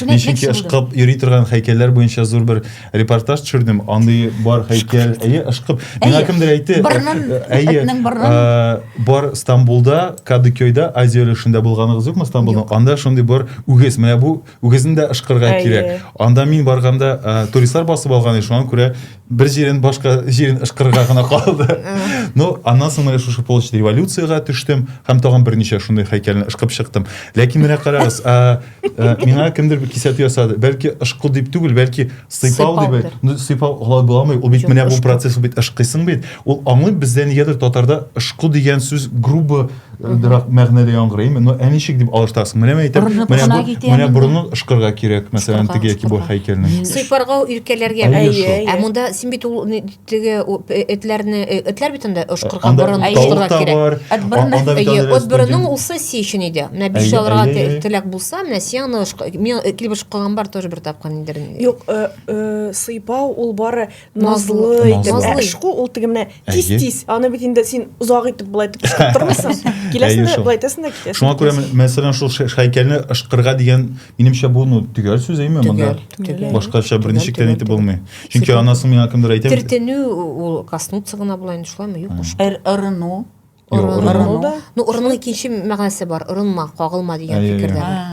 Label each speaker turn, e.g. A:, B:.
A: Нешенке ышқып йөри торган һәйкәлләр буенча зур бер репортаж төшердем. Андый бар һәйкәл, ышқып. Миңа кемдер әйтте, бар Стамбулда, Кадыкөйдә, Азия өлешендә булганыгыз юкмы Стамбулда? Анда шундый бар үгез, менә бу үгезне дә ышкырга кирәк. Анда мин барганда туристлар басып алган, шуңа күрә бер җирен башка җирен ышкырга гына калды. Ну, аннан соң менә шушы полчы революцияга төштем, һәм тагын берничә шундый һәйкәлне ышкып чыктым. Ләкин менә карагыз, миңа кемдер кисәтү ясады. Бәлки ышкы дип түгел, бәлки сыйпау дип. Ну, сыйпау алай буламый. Ул бит менә бу процесс бит ышкыйсың бит. Ул аңлый бездә нигәдер татарда ышкы дигән сүз грубо мәгънәдә яңгырый. Ну, әничек дип алыштасың. Менә әйтәм, менә бурынны ышкырга кирәк, мәсәлән, теге яки бу һәйкәлне.
B: Сыйпарга иркәләргә. Ә монда син бит ул теге этләр бит анда ышкырга борын ышкырга кирәк. От борынның ул сессия өчен иде. Менә 5 алырга теләк булса, менә син аны килеп ышкыган бар тоже бер тапкан инде.
C: Юк, сыйпау ул бары назлы итеп. Ышкы ул теге менә тиз-тиз. Аны бит инде син узак итеп булай итеп ышкып тормыйсың. Киләсендә булай итәсең дә китәсең.
A: Шуңа күрә мәсәлән шул һәйкәлне ышкырга дигән минемчә бу төгәл сүз әйме монда. Башкача берничек тә әйтеп булмый. Чөнки анасы миңа кемдер әйтә.
B: Тертенү ул коснуться гына булай шулаймы? Юк.
D: Ырыну.
B: Ну, ырының икенче мәгънәсе бар. Ырынма, кагылма дигән фикердә.